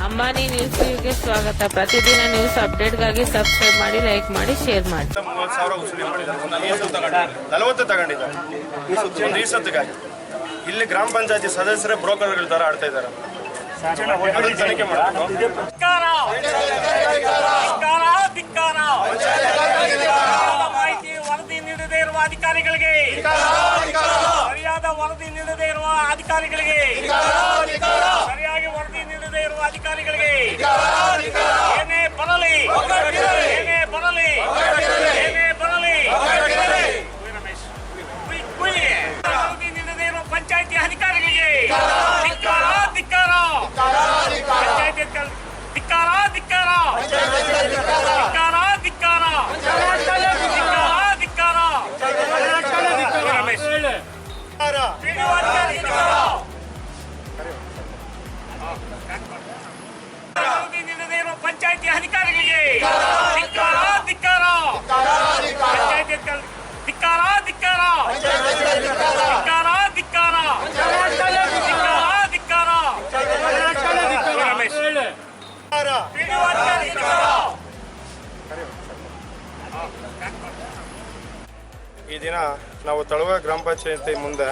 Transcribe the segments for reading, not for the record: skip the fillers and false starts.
Ambani news ಗೆ ಸ್ವಾಗತ. ಪ್ರತಿದಿನ ನ್ಯೂಸ್ ಅಪ್ಡೇಟ್ಗಾಗಿ ಸಬ್ಸ್ಕ್ರೈಬ್ ಮಾಡಿ, ಲೈಕ್ ಮಾಡಿ, ಶೇರ್ ಮಾಡಿ. 30,000 ವಸೂಲಿ ಮಾಡಿದ್ದಾರೆ, 40 ತಗೊಂಡಿದ್ದಾರೆ ಒಂದು ಈ ಸತ್ತಿಗಾಗಿ. ಇಲ್ಲಿ ಗ್ರಾಮ ಪಂಚಾಯತಿ ಸದಸ್ಯರೇ ಬ್ರೋಕರ್ಗಳ ತರ ಆಡ್ತಾ ಇದ್ದಾರೆ. ತನಿಖೆ ಮಾಡಬೇಕು. ಮಾಹಿತಿ ವರದಿ ನೀಡದೇ ಇರುವ ಅಧಿಕಾರಿಗಳಿಗೆ, ಸರಿಯಾದ ವರದಿ ನೀಡದೇ ಇರುವ ಅಧಿಕಾರಿಗಳಿಗೆ, ಸರಿಯಾಗಿ ವರದಿ ನೀಡದೇ ಇರುವ ಅಧಿಕಾರಿಗಳಿಗೆ ಏನೇ ಬರಲಿ, ಏನೇ ಬರಲಿ, ಏನೇ ಬರಲಿ, ವರದಿ ನೀಡದೇ ಇರುವ ಪಂಚಾಯತಿ ಅಧಿಕಾರಿಗಳಿಗೆ ಧಿಕ್ಕಾರ, ಧಿಕ್ಕಾರ, ಪಂಚಾಯತಿ ಧಿಕ್ಕಾರ, ಧಿಕ್ಕಾರ, ಧಿಕ್ಕಾರ, ಧಿಕ್ಕಾರ, ಧಿಕ್ಕಾರ, ರಮೇಶ್ ವರದಿ ನೀಡದೇ ಇರುವ ಪಂಚಾಯತಿ ಅಧಿಕಾರಿಗಳಿಗೆ ಧಿಕ್ಕಾರ, ಧಿಕ್ಕಾರ, ಪಂಚಾಯತಿ ಧಿಕ್ಕಾರ, ಧಿಕ್ಕಾರ, ಧಿಕ್ಕಾರ, ಧಿಕ್ಕಾರ, ಧಿಕ್ಕಾರ, ರಮೇಶ್ ಈ ದಿನ ನಾವು ತಳವಾರ ಗ್ರಾಮ ಪಂಚಾಯತಿ ಮುಂದೆ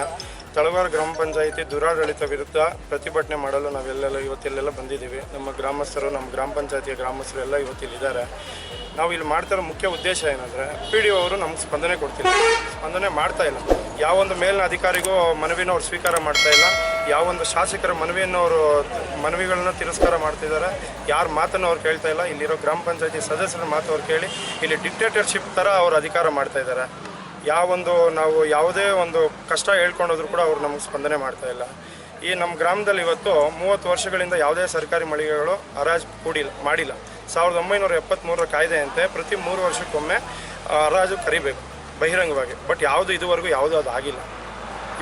ತಳವಾರ ಗ್ರಾಮ ಪಂಚಾಯತಿ ದುರಾಡಳಿತ ವಿರುದ್ಧ ಪ್ರತಿಭಟನೆ ಮಾಡಲು ನಾವೆಲ್ಲೆಲ್ಲ ಇವತ್ತೆಲ್ಲೆಲ್ಲ ಬಂದಿದ್ದೀವಿ. ನಮ್ಮ ಗ್ರಾಮಸ್ಥರು, ನಮ್ಮ ಗ್ರಾಮ ಪಂಚಾಯತಿಯ ಗ್ರಾಮಸ್ಥರು ಎಲ್ಲ ಇವತ್ತಿಲ್ಲಿದ್ದಾರೆ. ನಾವು ಇಲ್ಲಿ ಮಾಡ್ತಿರೋ ಮುಖ್ಯ ಉದ್ದೇಶ ಏನಂದರೆ, PDO ಅವರು ನಮ್ಗೆ ಸ್ಪಂದನೆ ಕೊಡ್ತಿಲ್ಲ, ಸ್ಪಂದನೆ ಮಾಡ್ತಾ ಇಲ್ಲ. ಯಾವೊಂದು ಮೇಲಿನ ಅಧಿಕಾರಿಗೂ ಮನವಿನ ಅವ್ರು ಸ್ವೀಕಾರ ಮಾಡ್ತಾ ಇಲ್ಲ. ಯಾವೊಂದು ಶಾಸಕರ ಮನವಿಗಳನ್ನ ತಿರಸ್ಕಾರ ಮಾಡ್ತಿದ್ದಾರೆ. ಯಾರ ಮಾತನ್ನು ಅವ್ರು ಕೇಳ್ತಾ ಇಲ್ಲ. ಇಲ್ಲಿರೋ ಗ್ರಾಮ ಪಂಚಾಯತಿ ಸದಸ್ಯರ ಮಾತು ಅವ್ರು ಕೇಳಿ ಇಲ್ಲಿ ಡಿಕ್ಟೇಟರ್ಶಿಪ್ ಥರ ಅವ್ರು ಅಧಿಕಾರ ಮಾಡ್ತಾ ಇದ್ದಾರೆ. ನಾವು ಯಾವುದೇ ಒಂದು ಕಷ್ಟ ಹೇಳ್ಕೊಂಡೋದ್ರು ಕೂಡ ಅವ್ರು ನಮ್ಗೆ ಸ್ಪಂದನೆ ಮಾಡ್ತಾ ಇಲ್ಲ. ಈ ನಮ್ಮ ಗ್ರಾಮದಲ್ಲಿ ಇವತ್ತು 30 ವರ್ಷಗಳಿಂದ ಯಾವುದೇ ಸರ್ಕಾರಿ ಮಳಿಗೆಗಳು ಹರಾಜು ಮಾಡಿಲ್ಲ. 1973 ಕಾಯ್ದೆಯಂತೆ ಪ್ರತಿ 3 ವರ್ಷಕ್ಕೊಮ್ಮೆ ಹರಾಜು ಕರಿಬೇಕು ಬಹಿರಂಗವಾಗಿ. ಬಟ್ ಇದುವರೆಗೂ ಯಾವುದೂ ಅದು ಆಗಿಲ್ಲ.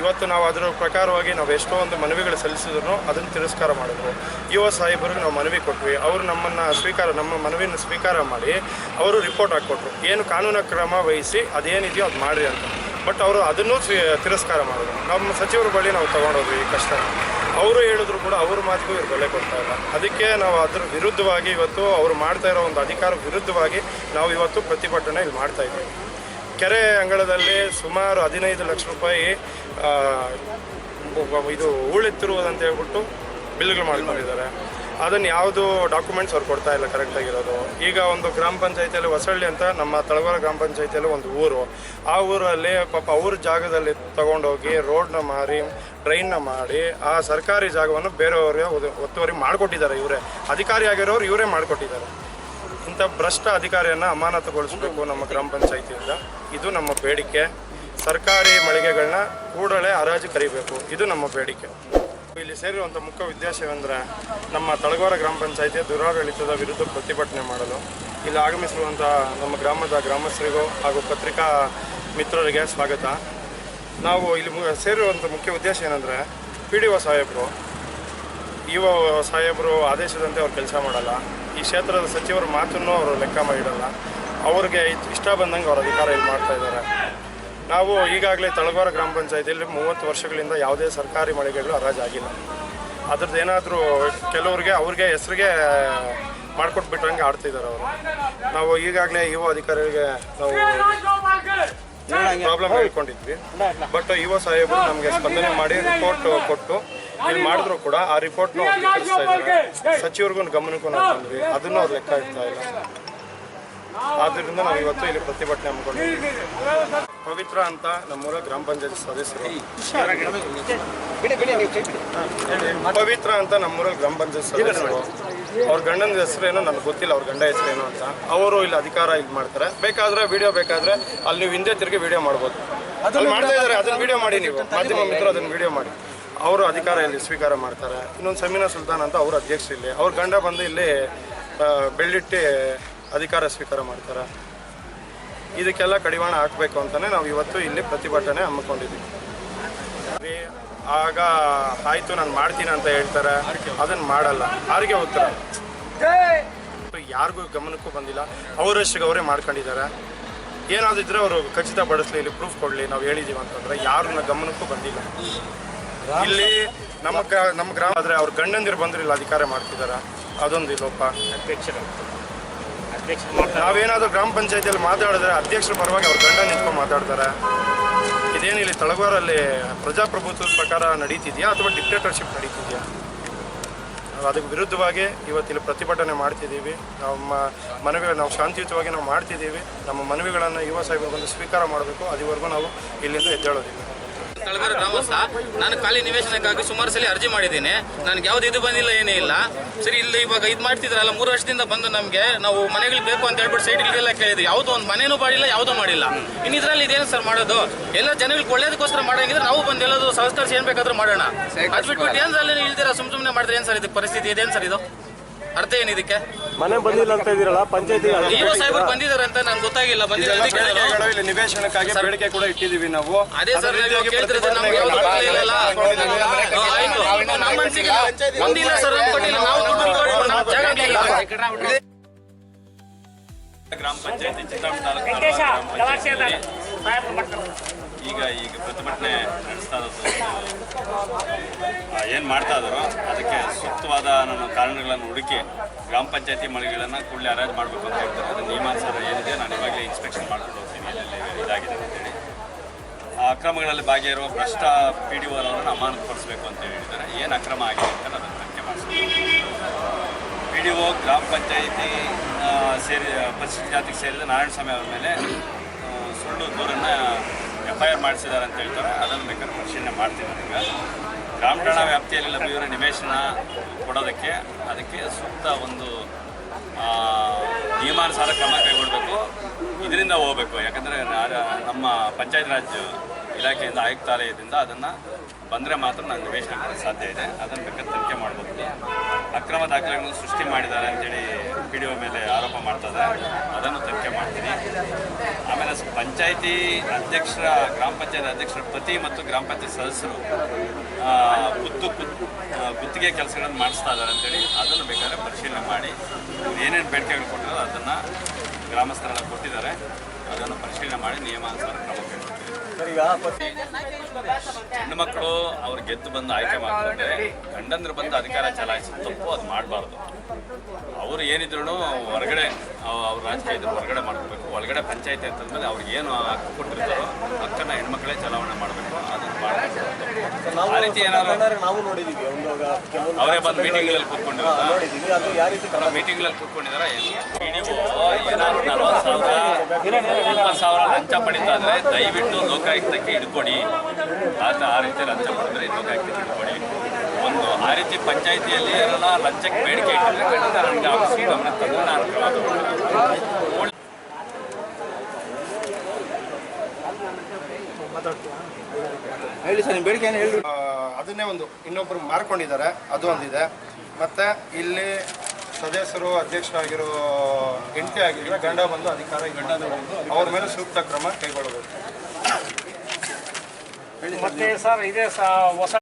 ಇವತ್ತು ನಾವು ಅದರ ಪ್ರಕಾರವಾಗಿ ನಾವು ಎಷ್ಟೋ ಒಂದು ಮನವಿಗಳು ಸಲ್ಲಿಸಿದ್ರು ಅದನ್ನು ತಿರಸ್ಕಾರ ಮಾಡಿದ್ರು. ಯುವ ಸಾಹೇಬರಿಗೆ ನಾವು ಮನವಿ ಕೊಟ್ವಿ. ಅವರು ನಮ್ಮ ಮನವಿಯನ್ನು ಸ್ವೀಕಾರ ಮಾಡಿ ಅವರು ರಿಪೋರ್ಟ್ ಹಾಕ್ಕೊಟ್ರು, ಏನು ಕಾನೂನು ಕ್ರಮ ವಹಿಸಿ ಅದೇನಿದೆಯೋ ಅದು ಮಾಡಿರಿ ಅಂತ. ಬಟ್ ಅವರು ಅದನ್ನೂ ತಿರಸ್ಕಾರ ಮಾಡಿದ್ರು. ನಮ್ಮ ಸಚಿವರ ಬಳಿ ನಾವು ತೊಗೊಂಡೋದ್ವಿ ಈ ಕಷ್ಟ. ಅವರು ಹೇಳಿದ್ರು ಕೂಡ ಅವ್ರ ಮಾತಿಗೂ ಇವ್ರು ಬೆಲೆ ಕೊಡ್ತಾ ಇಲ್ಲ. ಅದಕ್ಕೆ ನಾವು ಅದ್ರ ವಿರುದ್ಧವಾಗಿ ಇವತ್ತು ಅವರು ಮಾಡ್ತಾ ಇರೋ ಒಂದು ಅಧಿಕಾರ ವಿರುದ್ಧವಾಗಿ ನಾವು ಇವತ್ತು ಪ್ರತಿಭಟನೆ ಇಲ್ಲಿ ಮಾಡ್ತಾ ಇದ್ದೀವಿ. ಕೆರೆ ಅಂಗಳದಲ್ಲಿ ಸುಮಾರು 15 ಲಕ್ಷ ರೂಪಾಯಿ ಇದು ಹೂಳೆತ್ತಿರುವುದಂತ ಹೇಳ್ಬಿಟ್ಟು ಬಿಲ್ಗಳು ಮಾಡ್ಕೊಂಡಿದ್ದಾರೆ. ಅದನ್ನು ಯಾವುದು ಡಾಕ್ಯುಮೆಂಟ್ಸ್ ಅವ್ರು ಕೊಡ್ತಾ ಇಲ್ಲ ಕರೆಕ್ಟಾಗಿರೋದು. ಈಗ ಒಂದು ಗ್ರಾಮ ಪಂಚಾಯತಿಯಲ್ಲಿ ಹೊಸಳ್ಳಿ ಅಂತ ನಮ್ಮ ತಳವಾರ ಗ್ರಾಮ ಪಂಚಾಯತಿಯಲ್ಲಿ ಒಂದು ಊರು, ಆ ಊರಲ್ಲಿ ಪಾಪ ಅವ್ರ ಜಾಗದಲ್ಲಿ ತೊಗೊಂಡೋಗಿ ರೋಡ್ನ ಮಾರಿ ಡ್ರೈನ್ನ ಮಾಡಿ ಆ ಸರ್ಕಾರಿ ಜಾಗವನ್ನು ಬೇರೆಯವ್ರಿಗೆ ಒತ್ತುವರಿ ಮಾಡಿಕೊಟ್ಟಿದ್ದಾರೆ. ಇವರೇ ಅಧಿಕಾರಿ ಆಗಿರೋರು ಇವರೇ ಮಾಡಿಕೊಟ್ಟಿದ್ದಾರೆ. ಇಂಥ ಭ್ರಷ್ಟ ಅಧಿಕಾರಿಯನ್ನು ಅಮಾನತುಗೊಳಿಸಬೇಕು ನಮ್ಮ ಗ್ರಾಮ ಪಂಚಾಯತಿಯಿಂದ. ಇದು ನಮ್ಮ ಬೇಡಿಕೆ. ಸರ್ಕಾರಿ ಮಳಿಗೆಗಳನ್ನ ಕೂಡಲೇ ಹರಾಜು ಕರಿಬೇಕು, ಇದು ನಮ್ಮ ಬೇಡಿಕೆ. ಇಲ್ಲಿ ಸೇರಿರುವಂಥ ಮುಖ್ಯ ಉದ್ದೇಶವೆಂದರೆ ನಮ್ಮ ತಳವಾರ ಗ್ರಾಮ ಪಂಚಾಯತಿಯ ದುರಾಡಳಿತದ ವಿರುದ್ಧ ಪ್ರತಿಭಟನೆ ಮಾಡಲು ಇಲ್ಲಿ ಆಗಮಿಸಿರುವಂಥ ನಮ್ಮ ಗ್ರಾಮದ ಗ್ರಾಮಸ್ಥರಿಗೂ ಹಾಗೂ ಪತ್ರಿಕಾ ಮಿತ್ರರಿಗೆ ಸ್ವಾಗತ. ನಾವು ಇಲ್ಲಿ ಸೇರಿರುವಂಥ ಮುಖ್ಯ ಉದ್ದೇಶ ಏನಂದರೆ, PDO ಸಾಹೇಬರು ಆದೇಶದಂತೆ ಅವ್ರು ಕೆಲಸ ಮಾಡಲ್ಲ. ಈ ಕ್ಷೇತ್ರದ ಸಚಿವರ ಮಾತನ್ನು ಅವರು ಲೆಕ್ಕ ಮಾಡಿಡಲ್ಲ. ಅವ್ರಿಗೆ ಇಷ್ಟ ಬಂದಂಗೆ ಅವ್ರ ಅಧಿಕಾರ ಇಲ್ಲಿ ಮಾಡ್ತಾ ಇದ್ದಾರೆ. ನಾವು ಈಗಾಗಲೇ ತಳವಾರ ಗ್ರಾಮ ಪಂಚಾಯತಿಯಲ್ಲಿ 30 ವರ್ಷಗಳಿಂದ ಯಾವುದೇ ಸರ್ಕಾರಿ ಮಳಿಗೆಗಳು ಹರಾಜಾಗಿಲ್ಲ. ಅದ್ರದ್ದು ಏನಾದರೂ ಕೆಲವ್ರಿಗೆ ಅವ್ರಿಗೆ ಹೆಸರಿಗೆ ಮಾಡ್ಕೊಟ್ಬಿಟ್ರಂಗೆ ಆಡ್ತಿದ್ದಾರೆ ಅವರು. ನಾವು ಈಗಾಗಲೇ ಯುವ ಅಧಿಕಾರಿಗಳಿಗೆ ನಾವು ಪ್ರಾಬ್ಲಮ್ ಹೇಳ್ಕೊಂಡಿದ್ವಿ. ಬಟ್ ಯುವ ಸಾಹೇಬರು ನಮಗೆ ಸ್ಪಂದನೆ ಮಾಡಿ ರಿಪೋರ್ಟ್ ಕೊಟ್ಟು ಇಲ್ಲಿ ಮಾಡಿದ್ರು ಕೂಡ ಆ ರಿಪೋರ್ಟ್ನ ಕಳಿಸ್ತಾ ಇದ್ದಾರೆ. ಸಚಿವರಿಗೂ ಗಮನಕ್ಕೂ ನಾವು ತಂದ್ವಿ, ಅದನ್ನು ಅವ್ರು ಲೆಕ್ಕ ಇಡ್ತಾ ಇಲ್ಲ. ಆದ್ದರಿಂದ ನಾವು ಇವತ್ತು ಇಲ್ಲಿ ಪ್ರತಿಭಟನೆ ಹಮ್ಮಿಕೊಂಡಿದ್ದೀವಿ. ಪವಿತ್ರ ಅಂತ ನಮ್ಮೂರ ಗ್ರಾಮ ಪಂಚಾಯತ್ ಸದಸ್ಯರು, ಪವಿತ್ರ ಅಂತ ನಮ್ಮೂರ ಗ್ರಾಮ ಪಂಚಾಯತ್ ಸದಸ್ಯರು, ಅವ್ರ ಗಂಡನ ಹೆಸರೇನೋ ನನಗೆ ಗೊತ್ತಿಲ್ಲ, ಅವ್ರ ಗಂಡ ಹೆಸರೇನು ಅಂತ. ಅವರು ಇಲ್ಲಿ ಅಧಿಕಾರ ಇದು ಮಾಡ್ತಾರೆ. ಬೇಕಾದರೆ ವಿಡಿಯೋ ಬೇಕಾದರೆ ಅಲ್ಲಿ ನೀವು ಹಿಂದೆ ತಿರುಗಿ ವಿಡಿಯೋ ಮಾಡ್ಬೋದು. ಅಲ್ಲಿ ಮಾಡ್ತಾ ಇದ್ದಾರೆ, ಅದನ್ನು ವಿಡಿಯೋ ಮಾಡಿ, ನೀವು ಮಾಧ್ಯಮ ಮಿತ್ರರು ಅದನ್ನು ವಿಡಿಯೋ ಮಾಡಿ. ಅವರು ಅಧಿಕಾರ ಇಲ್ಲಿ ಸ್ವೀಕಾರ ಮಾಡ್ತಾರೆ. ಇನ್ನೊಂದು ಸಮೀನಾ ಸುಲ್ತಾನ್ ಅಂತ ಅವ್ರ ಅಧ್ಯಕ್ಷರು ಇಲ್ಲಿ, ಅವ್ರ ಗಂಡ ಬಂದು ಇಲ್ಲಿ ಬೆಳ್ಳಿಟ್ಟಿ ಅಧಿಕಾರ ಸ್ವೀಕಾರ ಮಾಡ್ತಾರೆ. ಇದಕ್ಕೆಲ್ಲ ಕಡಿವಾಣ ಹಾಕಬೇಕು ಅಂತಲೇ ನಾವು ಇವತ್ತು ಇಲ್ಲಿ ಪ್ರತಿಭಟನೆ ಹಮ್ಮಿಕೊಂಡಿದ್ದೀವಿ. ಆಗ ಆಯಿತು ನಾನು ಮಾಡ್ತೀನಿ ಅಂತ ಹೇಳ್ತಾರೆ, ಅದನ್ನು ಮಾಡಲ್ಲ. ಯಾರಿಗೆ ಉತ್ತರ ಯಾರಿಗೂ ಗಮನಕ್ಕೂ ಬಂದಿಲ್ಲ. ಅವರಷ್ಟಿಗೆ ಅವರೇ ಮಾಡ್ಕೊಂಡಿದ್ದಾರೆ. ಏನಾದರೂ ಇದ್ದರೆ ಅವರು ಖಚಿತಪಡಿಸಲಿ, ಇಲ್ಲಿ ಪ್ರೂಫ್ ಕೊಡಲಿ, ನಾವು ಹೇಳಿದ್ದೀವಿ ಅಂತಂದರೆ ಯಾರನ್ನ ಗಮನಕ್ಕೂ ಬಂದಿಲ್ಲ. ಇಲ್ಲಿ ನಮ್ಮ ಗ್ರಾಮ ಆದರೆ ಅವ್ರ ಗಂಡಂದಿರು ಬಂದಿರಲಿಲ್ಲ, ಅಧಿಕಾರ ಮಾಡ್ತಿದ್ದಾರೆ. ಅದೊಂದು ಲೋಪ. ಅಧ್ಯಕ್ಷರು ನಾವೇನಾದರೂ ಗ್ರಾಮ ಪಂಚಾಯತಿಯಲ್ಲಿ ಮಾತಾಡಿದ್ರೆ ಅಧ್ಯಕ್ಷರ ಪರವಾಗಿ ಅವ್ರ ಗಂಡ ನಿಂತ್ಕೊಂಡು ಮಾತಾಡ್ತಾರೆ. ಇದೇನು ಇಲ್ಲಿ ತಳವಾರಲ್ಲಿ ಪ್ರಜಾಪ್ರಭುತ್ವದ ಪ್ರಕಾರ ನಡೀತಿದೆಯಾ ಅಥವಾ ಡಿಕ್ಟೇಟರ್ಶಿಪ್ ನಡೀತಿದೆಯಾ? ಅದಕ್ಕೆ ವಿರುದ್ಧವಾಗಿ ಇವತ್ತಿಲ್ಲಿ ಪ್ರತಿಭಟನೆ ಮಾಡ್ತಿದ್ದೀವಿ. ನಾವು ಶಾಂತಿಯುತವಾಗಿ ನಾವು ಮಾಡ್ತಿದ್ದೀವಿ. ನಮ್ಮ ಮನವಿಗಳನ್ನು ಯುವ ಸಾಹೇಬರು ಬಂದು ಸ್ವೀಕಾರ ಮಾಡಬೇಕು. ಅದುವರೆಗೂ ನಾವು ಇಲ್ಲಿಂದ ಎದ್ದೇಳೋದಿಲ್ಲ. ತಳವಾರ ಗ್ರಾಮಸ್ಥ. ನಾನು ಖಾಲಿ ನಿವೇಶನಕ್ಕಾಗಿ ಸುಮಾರು ಸಲ ಅರ್ಜಿ ಮಾಡಿದ್ದೀನಿ. ನನಗೆ ಯಾವ್ದು ಇದು ಬಂದಿಲ್ಲ, ಏನೇ ಇಲ್ಲ. ಸರಿ, ಇಲ್ಲಿ ಇವಾಗ ಇದು ಮಾಡ್ತಿದ್ರಲ್ಲ, 3 ವರ್ಷದಿಂದ ಬಂದು ನಮಗೆ ನಾವು ಮನೆಗಳು ಬೇಕು ಅಂತ ಹೇಳ್ಬಿಟ್ಟು ಸೈಟ್ಗಳಿಗೆಲ್ಲ ಕೇಳಿದ್ವಿ. ಯಾವುದೋ ಒಂದು ಮನೇನೂ ಮಾಡಿಲ್ಲ, ಯಾವುದೂ ಮಾಡಿಲ್ಲ. ಇನ್ನು ಇದರಲ್ಲಿ ಇದೇನು ಸರ್ ಮಾಡೋದು? ಎಲ್ಲ ಜನಗಳಿಗೆ ಒಳ್ಳೇದಕ್ಕೋಸ್ಕರ ಮಾಡೋಂಗಿದ್ರೆ ನಾವು ಬಂದು ಎಲ್ಲದು ಸಂಸ್ಕರಿಸಿ ಏನು ಬೇಕಾದ್ರೂ ಮಾಡೋಣ. ಅದು ಬಿಟ್ಬಿಟ್ಟು ಏನು ಸರ್ ಇಲ್ದಿರ ಸುಮ್ಮನೆ ಮಾಡಿದ್ರೆ ಏನು ಸರ್ ಇದಕ್ಕೆ ಪರಿಸ್ಥಿತಿ? ಇದೇನು ಸರ್ ಇದು? ಅರ್ಥ ಏನು ಇದಕ್ಕೆ? ಮನೆ ಬಂದಿಲ್ಲ ಅಂತ ಇದ್ದೀರಲ್ಲ, ಪಂಚಾಯತಿ ಯುವ ಸಾಹೇಬರು ಬಂದಿದ್ದಾರೆ ಅಂತ ನನಗೆ ಗೊತ್ತಾಗಿಲ್ಲ. ಇಲ್ಲಿ ನಿವೇಶನಕ್ಕಾಗಿ ಬೇಡಿಕೆ ಕೂಡ ಇಟ್ಟಿದ್ದೀವಿ ನಾವು. ಅದೇ ಸರ್, ನಾವು ಕೇಳ್ತಿರೋದು ನಮ್ಗೆ ಯಾವ್ದು ಗೊತ್ತಿಲ್ಲ. ಆಯ್ತು, ನಮ್ಮ ಮನಸ್ಸಿಗೆ ಒಂದಿಲ್ಲ ಸರ್, ನಮ್ಗೆ ಕೊಟ್ಟಿಲ್ಲ. ನಾವು ದುಡ್ಡು ನಾವು ಜಾಗ ಗ್ರಾಮ ಪಂಚಾಯತಿ ಚಿತ್ತಾಪುರ ತಾಲೂಕು ವೆಂಕಟೇಶ ಗ್ರಾಮ ಗಲಾಟೆಯನ್ನ ಪಂಚಾಯತಿ ಈಗ ಪ್ರತಿಭಟನೆ ನಡೆಸ್ತಾ ಇರೋದು ಏನು ಮಾಡ್ತಾ ಇದ್ದಾರೋ ಅದಕ್ಕೆ ಸೂಕ್ತವಾದ ನನ್ನ ಕಾರಣಗಳನ್ನು ಹುಡುಕಿ ಗ್ರಾಮ ಪಂಚಾಯತಿ ಮಳಿಗೆಗಳನ್ನು ಕೂಡಲೇ ಹರಾಜು ಮಾಡಬೇಕು ಅಂತ ಹೇಳ್ತಾರೆ. ಅದು ನಿಯಮಾನುಸಾರ ಏನಿದೆ ನಾನು ಇವಾಗಲೇ ಇನ್ಸ್ಪೆಕ್ಷನ್ ಮಾಡ್ಕೊಂಡು ಹೋಗ್ತೀನಿ ಎಲ್ಲೆಲ್ಲಿ ಇದಾಗಿದೆ ಅಂತೇಳಿ. ಆ ಅಕ್ರಮಗಳಲ್ಲಿ ಭಾಗಿಯಾಗಿರುವ ಭ್ರಷ್ಟ PDO ಅವರನ್ನು ಅಮಾನತುಪಡಿಸಬೇಕು ಅಂತ ಹೇಳಿದ್ದಾರೆ. ಏನು ಅಕ್ರಮ ಆಗಿದೆ ಅಂತ ಅದನ್ನು ತನಿಖೆ ಮಾಡಿಸ್ಬೇಕು. PDO ಗ್ರಾಮ ಪಂಚಾಯಿತಿ ಪರಿಶಿಷ್ಟ ಜಾತಿಗೆ ಸೇರಿದ ನಾರಾಯಣಸ್ವಾಮಿ ಅವರ ಮೇಲೆ ಸುಳ್ಳು ದೂರನ್ನು FIR ಮಾಡಿಸಿದ್ದಾರೆ ಅಂತ ಹೇಳ್ತಾರೆ. ಅದನ್ನು ಬೇಕಾದ್ರೆ ಪರಿಶೀಲನೆ ಮಾಡ್ತೀನಿ. ಈಗ ಗ್ರಾಮ ಠಾಣಾ ವ್ಯಾಪ್ತಿಯಲ್ಲಿ ಲಭ್ಯವಿರೋ ನಿವೇಶನ ಕೊಡೋದಕ್ಕೆ ಅದಕ್ಕೆ ಸೂಕ್ತ ಒಂದು ನಿಯಮಾನುಸಾರ ಕ್ರಮ ಕೈಗೊಳ್ಳಬೇಕು. ಇದರಿಂದ ಹೋಗಬೇಕು. ಯಾಕಂದರೆ ನಮ್ಮ ಪಂಚಾಯತ್ ರಾಜ್ ಇಲಾಖೆಯಿಂದ ಆಯುಕ್ತಾಲಯದಿಂದ ಅದನ್ನು ಬಂದರೆ ಮಾತ್ರ ನಾನು ನಿವೇಶನ ಕೊಡೋಕ್ಕೆ ಸಾಧ್ಯ ಇದೆ. ಅದನ್ನು ಬೇಕಾದ್ರೆ ತನಿಖೆ ಮಾಡಬೇಕು. ಅಕ್ರಮ ದಾಖಲೆಗಳನ್ನು ಸೃಷ್ಟಿ ಮಾಡಿದ್ದಾರೆ ಅಂತೇಳಿ PDO ಮೇಲೆ ಆರೋಪ ಮಾಡ್ತಾರೆ. ಅದನ್ನು ತನಿಖೆ ಮಾಡ್ತೀನಿ. ಆಮೇಲೆ ಪಂಚಾಯಿತಿ ಅಧ್ಯಕ್ಷರ ಗ್ರಾಮ ಪಂಚಾಯತ್ ಅಧ್ಯಕ್ಷರ ಪತಿ ಮತ್ತು ಗ್ರಾಮ ಪಂಚಾಯತ್ ಸದಸ್ಯರು ಗುತ್ತಿಗೆ ಕೆಲಸಗಳನ್ನು ಮಾಡಿಸ್ತಾ ಇದ್ದಾರೆ ಅಂತೇಳಿ ಅದನ್ನು ಬೇಕಾದ್ರೆ ಪರಿಶೀಲನೆ ಮಾಡಿ ಏನೇನು ಬೇಡಿಕೆಗಳು ಕೊಟ್ಟಿರೋ ಅದನ್ನು ಗ್ರಾಮಸ್ಥರೆಲ್ಲ ಕೊಟ್ಟಿದ್ದಾರೆ. ಅದನ್ನು ಪರಿಶೀಲನೆ ಮಾಡಿ ನಿಯಮಾನುಸಾರ ಕ್ರಮ ಕೈಗೊಳ್ತೀವಿ. ಹೆಣ್ಣು ಮಕ್ಕಳು ಅವ್ರು ಗೆದ್ದು ಬಂದು ಆಯ್ಕೆ ಮಾಡ್ತಾರೆ. ಗಂಡಂದ್ರು ಬಂದು ಅಧಿಕಾರ ಚಲಾಯಿಸೋದು ತಪ್ಪು, ಅದು ಮಾಡಬಾರ್ದು. ಅವರು ಏನಿದ್ರು ಹೊರಗಡೆ ಅವ್ರ ರಾಜಕೀಯ ಇದ್ರು ಹೊರಗಡೆ ಮಾಡ್ಕೋಬೇಕು. ಒಳಗಡೆ ಪಂಚಾಯತಿ ಅಂತಂದ್ಮೇಲೆ ಅವ್ರಿಗೆ ಏನು ಹಕ್ಕು ಕೊಟ್ಟಿರ್ತಾರೋ ಹಕ್ಕನ್ನು ಹೆಣ್ಮಕ್ಳೇ ಚಲಾವಣೆ ಮಾಡಬೇಕು. ಅದನ್ನು ಮಾಡಬೇಕು. ಆ ರೀತಿ ಏನಾದ್ರು ನಾವು ನೋಡಿದೀವಿ, ಅವರೇ ಬಂದು ಮೀಟಿಂಗ್ಗಳಲ್ಲಿ ಕೂತ್ಕೊಂಡಿರ್ತಾರೆ. ನೋಡಿದೀವಿ. ಅದು ಯಾವ ರೀತಿ ಮೀಟಿಂಗ್ಗಳಲ್ಲಿ ಕೂತ್ಕೊಂಡಿದ್ದಾರೆ. ಏನಾದ್ರು 40,000 ಲಂಚ ಪಡಿತಾ ಇದ್ರೆ ದಯವಿಟ್ಟು ಲೋಕಾಯುಕ್ತಕ್ಕೆ ಹಿಡ್ಕೊಡಿ. ಆ ರೀತಿ ಲಂಚ ಪಡೆದ್ರೆ ಲೋಕಾಯುಕ್ತಕ್ಕೆ ಹಿಡ್ಕೊಡಿ. ಒಂದು ಆ ರೀತಿ ಪಂಚಾಯಿತಿಯಲ್ಲಿ ಎಲ್ಲ ಲಂಚಕ್ಕೆ ಬೇಡಿಕೆ ಇಟ್ಟಿದ್ರೆ ಖಂಡಿತ ನನಗೆ ಆಫೀಸ್ಗೆ ಗಮನ ತಂದು ನಾನು ಕ್ರಮ ತಗೊಳ್ತೀನಿ. ಹೇಳಿ ಸರ್, ನಿಮ್ಮ ಬೇಡಿಕೆ ಏನು ಹೇಳಿ. ಅದನ್ನೇ ಒಂದು ಇನ್ನೊಬ್ಬರು ಮಾರ್ಕೊಂಡಿದ್ದಾರೆ, ಅದು ಒಂದಿದೆ. ಮತ್ತು ಇಲ್ಲಿ ಸದಸ್ಯರು ಅಧ್ಯಕ್ಷರಾಗಿರೋ ಹೆಂಡತಿ ಆಗಿರೋ ಗಂಡ ಬಂದು ಅಧಿಕಾರ ಅವ್ರ ಮೇಲೆ ಸೂಕ್ತ ಕ್ರಮ ಕೈಗೊಳ್ಳಬೇಕು. ಮತ್ತೆ ಸರ್ ಇದೇ ಹೊಸ